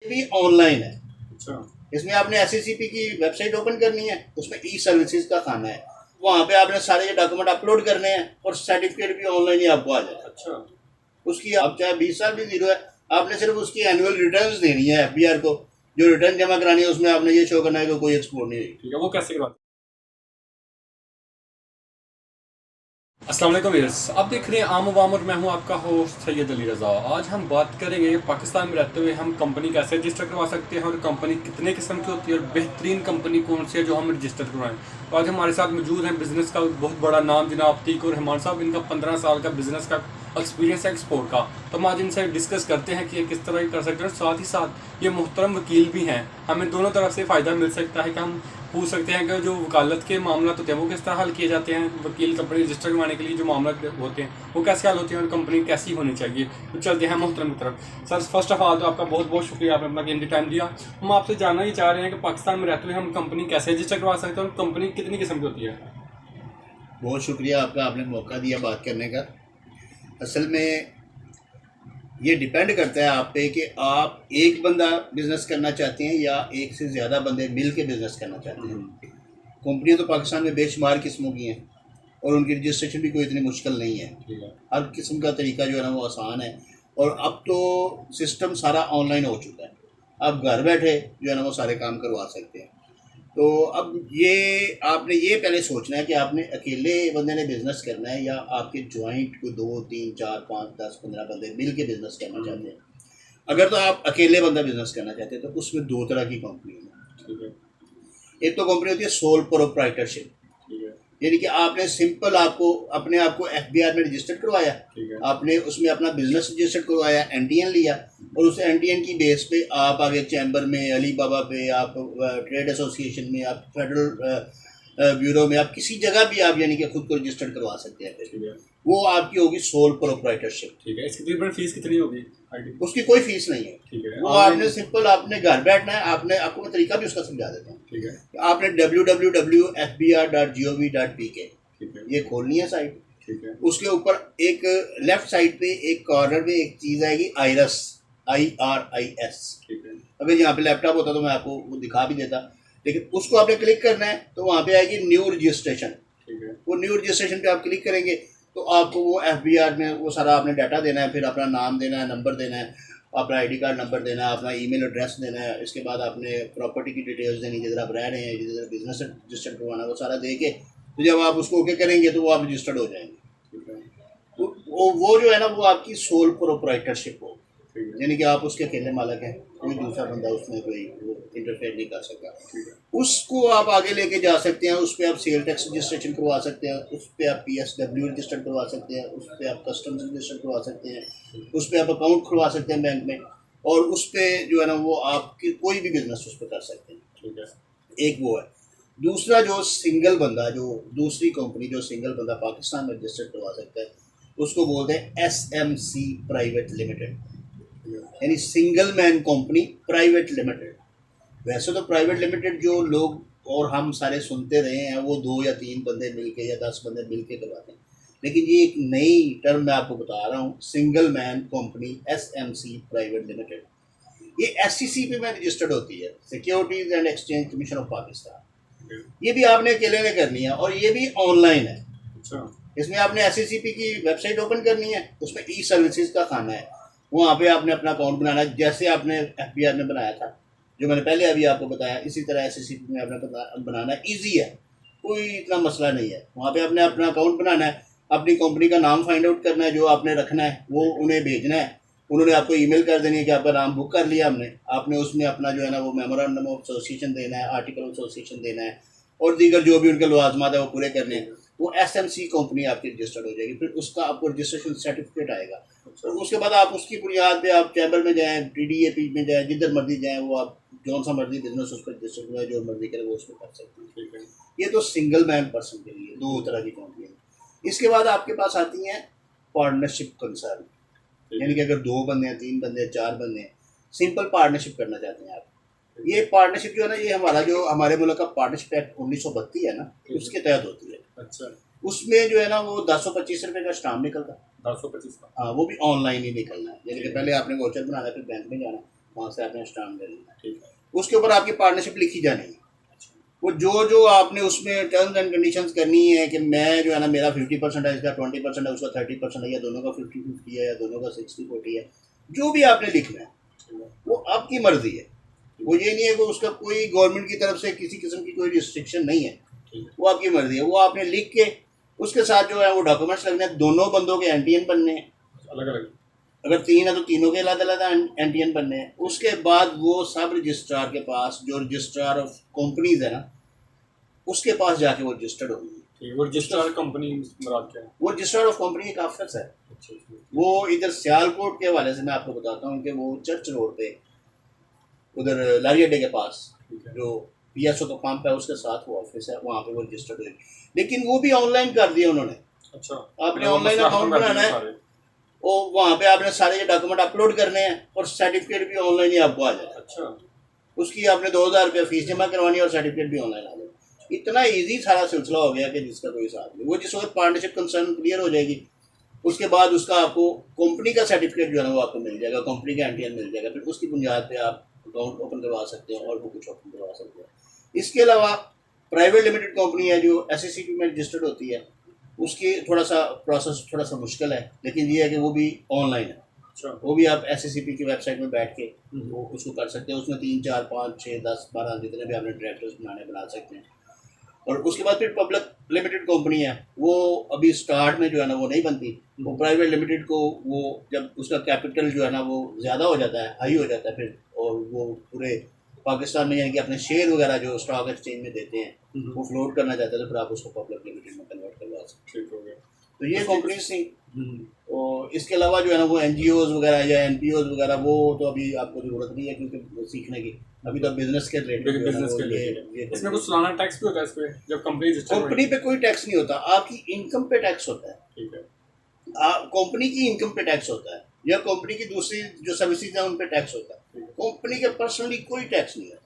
भी ऑनलाइन है। अच्छा, इसमें आपने एससीसीपी की वेबसाइट ओपन करनी है, उसमें ई सर्विसेज का खाना है, वहाँ पे आपने सारे ये डॉक्यूमेंट अपलोड करने हैं और सर्टिफिकेट भी ऑनलाइन ही आपको आ जाएगा। अच्छा, उसकी आप चाहे 20 साल भी जीरो है, आपने सिर्फ उसकी एनुअल रिटर्न्स देनी है एफबीआर को, जो रिटर्न जमा करानी है उसमें आपने ये शो करना है कि कोई एक्सपोर्ट नहीं हुई। ठीक है। वो कैसे करवाते हैं? अस्सलाम वालेकुम व्यूअर्स, आप देख रहे हैं आम वाम और मैं हूं आपका होस्ट सैयद अली रज़ा। आज हम बात करेंगे पाकिस्तान में रहते हुए हम कंपनी कैसे रजिस्टर करवा सकते हैं और कंपनी कितने किस्म की होती है और बेहतरीन कंपनी कौन सी है जो हम रजिस्टर करवाएं। तो आज हमारे साथ मौजूद हैं बिज़नेस का बहुत बड़ा नाम जनाब तीक और रहमान साहब। इनका 15 साल का बिज़नेस का एक्सपीरियंस है एक्सपोर्ट का। तो हम आज इनसे डिस्कस करते हैं कि ये किस तरह कर सकते हैं। साथ ही साथ ये मोहतरम वकील भी हैं, हमें दोनों तरफ से फ़ायदा मिल सकता है कि हम पूछ सकते हैं कि जो वकालत के मामला होते हैं वो किस तरह हल किए जाते हैं, वकील कंपनी रजिस्टर करवाने के लिए जो मामला होते हैं वो कैसे हल होते हैं और कंपनी कैसी होनी चाहिए। तो चलते हैं मोहतरम की तरफ। सर फर्स्ट ऑफ ऑल तो आपका बहुत बहुत शुक्रिया, आपने अपना कीमती टाइम दिया। हम आपसे जानना ही चाह रहे हैं कि पाकिस्तान में रहते हुए हम कंपनी कैसे रजिस्टर करवा सकते हैं और कंपनी कितनी किस्म की होती है। बहुत शुक्रिया आपका, आपने मौका दिया बात करने का। असल में ये डिपेंड करता है आप पे कि आप एक बंदा बिजनेस करना चाहते हैं या एक से ज़्यादा बंदे मिल के बिजनेस करना चाहते हैं। कंपनियां तो पाकिस्तान में बेशुमार किस्मों की हैं और उनकी रजिस्ट्रेशन भी कोई इतनी मुश्किल नहीं है। हर किस्म का तरीका जो है ना वो आसान है और अब तो सिस्टम सारा ऑनलाइन हो चुका है। आप घर बैठे जो है ना वो सारे काम करवा सकते हैं। तो अब ये आपने ये पहले सोचना है कि आपने अकेले बंदे ने बिजनेस करना है या आपके ज्वाइंट को 2 3 4 5 10 15 बंदे मिल के बिजनेस करना चाहते हैं। अगर तो आप अकेले बंदा बिजनेस करना चाहते हैं तो उसमें दो तरह की कंपनी है। ठीक है, एक तो कंपनी होती है सोल प्रोप्राइटरशिप, ठीक है, यानी कि आपने सिंपल आपको अपने आप को एफबीआर में रजिस्टर करवाया, ठीक है, आपने उसमें अपना बिजनेस रजिस्टर करवाया, एनटीएन लिया और उस एनटीएन की बेस पे आप आगे चैम्बर में, अली बाबा पे, आप ट्रेड एसोसिएशन में, आप फेडरल ब्यूरो में, आप किसी जगह भी आप यानी कि खुद को रजिस्टर करवा सकते हैं। ठीक है, वो आपकी होगी सोल प्रोप्राइटरशिप। ठीक है। इसकी तकरीबन फीस कितनी होगी? उसकी कोई फीस नहीं है। ठीक है, वो आपने सिंपल आपने घर बैठना है। आपने आपको मैं तरीका भी उसका समझा देता हूँ। ठीक है, आपने www.fbr.gov.pk ठीक है, ये खोलनी है साइट। ठीक है, उसके ऊपर एक लेफ्ट साइड पे एक कॉर्नर में एक चीज़ आएगी आईरस, IRIS। ठीक है, अगर यहाँ पे लैपटॉप होता तो मैं आपको वो दिखा भी देता, लेकिन उसको आपने क्लिक करना है तो वहाँ पे आएगी न्यू रजिस्ट्रेशन। ठीक है, वो न्यू रजिस्ट्रेशन पे आप क्लिक करेंगे तो आपको वो एफबीआर में वो सारा आपने डाटा देना है, फिर अपना नाम देना है, नंबर देना है, अपना आईडी कार्ड नंबर देना है, अपना ईमेल एड्रेस देना है। इसके बाद आपने प्रॉपर्टी की डिटेल्स देनी, जिधर आप रह रहे हैं, जिधर बिजनेस रजिस्टर्ड करवाना, वो सारा दे के तो जब आप उसको ओके करेंगे तो वो आप रजिस्टर्ड हो जाएंगे। ठीक है, तो वो जो है ना वो आपकी सोल प्रोप्राइटरशिप हो, ठीक है, यानी कि आप उसके अकेले मालिक हैं, कोई दूसरा बंदा उसमें कोई इंटरफेयर नहीं कर सकता। ठीक है, उसको आप आगे लेके जा सकते हैं। उस पर आप सेल टैक्स रजिस्ट्रेशन करवा सकते हैं, उस पर आप PSW रजिस्टर करवा सकते हैं, उस पर आप कस्टम्स रजिस्टर करवा सकते हैं, उस पर आप अकाउंट खुलवा सकते हैं बैंक में, और उस पर जो है ना वो आपकी कोई भी बिजनेस उस पर कर सकते हैं। ठीक है, एक वो है। दूसरा जो सिंगल बंदा, जो दूसरी कंपनी जो सिंगल बंदा पाकिस्तान में रजिस्टर करवा सकता है उसको बोलते हैं SMC प्राइवेट लिमिटेड, यानी single man company private limited. वैसे तो प्राइवेट लिमिटेड जो लोग और हम सारे सुनते रहे हैं वो 2 या 3 बंदे मिलके या 10 बंदे मिलके करवाते हैं, लेकिन ये एक नई टर्म मैं आपको बता रहा हूँ, single man company SMC private limited. ये SEC पे में रजिस्टर्ड होती है, securities and exchange commission of Pakistan. ये भी आपने अकेले ने करनी है और ये भी ऑनलाइन है। अच्छा, इसमें आपने SECP की वेबसाइट ओपन करनी है, उसमें ई सर्विसेज का खाना है, वहाँ पे आपने अपना अकाउंट बनाना है, जैसे आपने FBR में बनाया था, जो मैंने पहले अभी आपको बताया, इसी तरह SECP में आपने बनाना है। ईजी है, कोई इतना मसला नहीं है। वहाँ पे आपने अपना अकाउंट बनाना है, अपनी कंपनी का नाम फाइंड आउट करना है, जो आपने रखना है वो उन्हें भेजना है। उन्होंने आपको ईमेल कर देनी है कि आपका नाम बुक कर लिया हमने। आपने उसमें अपना जो है ना वो मेमोरेंडम ऑफ एसोसिएशन देना है, आर्टिकल ऑफ एसोसिएशन देना है और दीगर जो भी उनके लवाजमात है वो पूरे करने हैं। वो SMC कंपनी आपकी रजिस्टर्ड हो जाएगी, फिर उसका आपको रजिस्ट्रेशन सर्टिफिकेट आएगा और उसके बाद आप उसकी बुनियाद पे आप चैम्बर में जाएँ, TDAP में जाएँ, जिधर मर्जी जाएँ, वो आप जौन सा मर्जी बिजनेस उस पर रजिस्टर्ड हुआ है, जो मर्जी करें वो उसमें कर सकते हैं। ठीक है, ये तो सिंगल मैन पर्सन के लिए दो तरह की कंपनी है। इसके बाद आपके पास आती हैं पार्टनरशिप कंसर्न, यानी कि अगर 2 बंदे हैं, 3 बंदे हैं, 4 बंदे हैं, सिंपल पार्टनरशिप करना चाहते हैं आप। ये पार्टनरशिप जो है ना ये हमारा जो हमारे मुल्क का पार्टनरशिप एक्ट 1932 है ना, उसके तहत होती है। अच्छा, उसमें जो है ना वो 1025 रुपये का स्टाम्प निकलता है। 1025 का। हाँ, वो भी ऑनलाइन ही निकलना है, यानी कि पहले आपने वाउचर बनाना है, फिर बैंक में जाना है, वहाँ से आपने स्टाम्प ले लेना। ठीक है। उसके ऊपर आपकी पार्टनरशिप लिखी जानी है। वो जो आपने उसमें टर्म्स एंड कंडीशंस करनी है कि मैं जो है ना, मेरा 50% है, इसका 20% है, उसका 30% है, या दोनों का 50-50 है, या दोनों का 60-40 है, जो भी आपने लिखना है वो आपकी मर्जी है। वो ये नहीं है कि उसका कोई गवर्नमेंट की तरफ से किसी किस्म की कोई रिस्ट्रिक्शन नहीं है, वो आपकी मर्जी है। वो आपने लिख के उसके साथ जो है वो डॉक्यूमेंट्स लगने हैं, दोनों बंदों के एनटीएन बनने हैं, अलग अलग। अगर 3 है तो तीनों के अलग अलग एनटीएन बनने हैं। उसके बाद वो सब रजिस्ट्रार के पास, जो रजिस्ट्रार ऑफ कंपनीज है ना, उसके पास जाके वो रजिस्टर्ड होंगी। वो रजिस्ट्रार कंपनी मुराद क्या है? वो रजिस्ट्रार ऑफ कंपनी एक ऑफिस है। वो इधर सियालकोट के हवाले से मैं आपको बताता हूँ कि वो चर्च रोड पे उधर लारी अड्डे के पास जो पीएसओ का पंप है उसके साथ वो ऑफिस है, वहाँ पे वो रजिस्टर्ड हुई। लेकिन वो भी ऑनलाइन कर दिया उन्होंने। अच्छा, आपने ऑनलाइन अकाउंट बनाना है, वो वहाँ पे आपने सारे डॉक्यूमेंट अपलोड करने हैं और सर्टिफिकेट भी ऑनलाइन ही आपको आ जाएगा। अच्छा, उसकी आपने 2000 रुपये फीस जमा करवानी और सर्टिफिकेट भी ऑनलाइन आ जाएगा। इतना इजी सारा सिलसिला हो गया कि जिसका कोई हिसाब नहीं। वो जिस वक्त पार्टनरशिप कंसर्न क्लियर हो जाएगी उसके बाद उसका आपको कंपनी का सर्टिफिकेट जो है ना वो आपको मिल जाएगा, कंपनी का एनटीएन मिल जाएगा। फिर उसकी बुनियाद पे आप अकाउंट ओपन करवा सकते हो और वो कुछ ओपन करवा सकते हो। इसके अलावा प्राइवेट लिमिटेड कंपनी है जो एसएससीपी में रजिस्टर्ड होती है, उसकी थोड़ा सा प्रोसेस थोड़ा सा मुश्किल है, लेकिन ये है कि वो भी ऑनलाइन है। अच्छा, वो भी आप एसएससीपी की वेबसाइट में बैठ के वो उसको कर सकते हैं। उसमें 3, 4, 5, 6, 10, 12 जितने भी आपने डायरेक्टर्स बना सकते हैं। और उसके बाद फिर पब्लिक लिमिटेड कंपनी है, वो अभी स्टार्ट में जो है ना वो नहीं बनती। वो प्राइवेट लिमिटेड को वो जब उसका कैपिटल जो है ना वो ज़्यादा हो जाता है, हाई हो जाता है फिर, और वो पूरे पाकिस्तान में यानी कि अपने शेयर वगैरह जो स्टॉक एक्सचेंज में देते हैं वो फ्लोट करना चाहते हैं, तो फिर आप उसको पब्लिक लिमिटेड में कन्वर्ट करवा सकते हैं। तो ये कंपनीज थी। और इसके अलावा जो है ना वो एनजीओज वगैरह या एनपीओज वगैरह वो तो अभी आपको ज़रूरत नहीं है क्योंकि सीखने की, अभी तो बिजनेस के रिलेटेड बिजनेस के लिए इसमें कुछ सालाना टैक्स भी होता है इस पे जब कंपनी कंपनी पे कोई टैक्स नहीं होता, आपकी इनकम पे टैक्स होता है। ठीक है, कंपनी की इनकम पे टैक्स होता है या कंपनी की दूसरी जो सर्विसेज है उन पे टैक्स होता है। कंपनी के पर्सनली कोई टैक्स नहीं है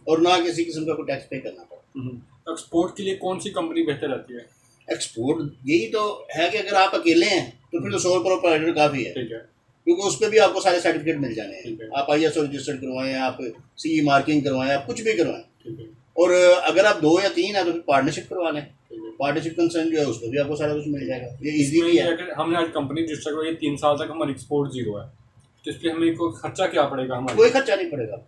और ना किसी किस्म का कोई टैक्स पे करना पड़ता। एक्सपोर्ट के लिए कौन सी कंपनी बेहतर रहती है? एक्सपोर्ट यही तो है कि अगर आप अकेले हैं तो फिर तो सोल प्रोप्राइटर काफ़ी है। ठीक है, क्योंकि उस पर भी आपको सारे सर्टिफिकेट मिल जाने ठीक है। हैं। आप ISO रजिस्टर्ड करवाएं, आप CE मार्किंग करवाएं, आप कुछ भी करवाएं। ठीक है, और अगर आप 2 या 3 हैं तो फिर पार्टनरशिप करवा लें। पार्टनरशिप कंसर्न जो है उसमें भी आपको सारा कुछ मिल जाएगा। ये इजी भी है। अगर हमने आज कंपनी रजिस्टर करवाई 3 साल तक हमारी एक्सपोर्ट जीरो है तो इसलिए हमें कोई खर्चा क्या पड़ेगा? हमारा कोई खर्चा नहीं पड़ेगा।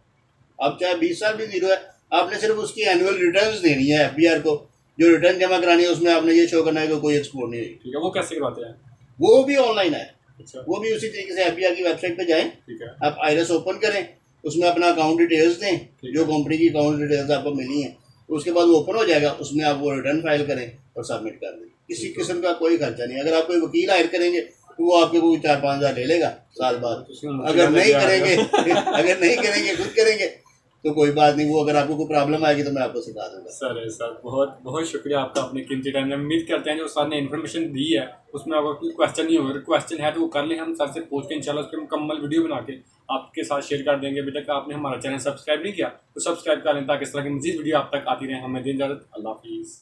आप चाहे 20 साल भी जीरो है, आपने सिर्फ उसकी एनुअल रिटर्न्स देनी है FBR को। जो रिटर्न जमा करानी है उसमें आपने ये शो करना है कि कोई एक्सपोर्ट नहीं है। ठीक है, वो कैसे करवाते हैं? वो भी ऑनलाइन है। अच्छा, वो भी उसी तरीके से FBR की वेबसाइट पे जाएं, ठीक है, आप IRS ओपन करें, उसमें अपना अकाउंट डिटेल्स दें, जो कंपनी की अकाउंट डिटेल्स आपको मिली हैं, उसके बाद वो ओपन हो जाएगा। उसमें आप वो रिटर्न फाइल करें और सबमिट कर दें। किसी किस्म का कोई खर्चा नहीं। अगर आप कोई वकील हायर करेंगे तो वो आपके कोई 4-5 हज़ार ले लेगा साल बाद। अगर नहीं करेंगे खुद करेंगे तो कोई बात नहीं। वो अगर आपको कोई प्रॉब्लम आएगी तो मैं आपको सिखा दूंगा। सर बहुत बहुत शुक्रिया आपका अपने कीमती टाइम में। उम्मीद करते हैं जो सर ने इन्फॉर्मेशन दी है उसमें आपको कोई क्वेश्चन नहीं होगा। क्वेश्चन है तो वो कर लें, हम सर से पूछ के इंशाल्लाह उस पर मुकम्मल वीडियो बना के आपके साथ शेयर कर देंगे। अभी तक आपने हमारा चैनल सब्सक्राइब नहीं किया तो सब्सक्राइब कर लें ताकि इस तरह की मज़ीद वीडियो आप तक आती रहे। हमें दें इजाज़त। अल्लाह हाफिज़।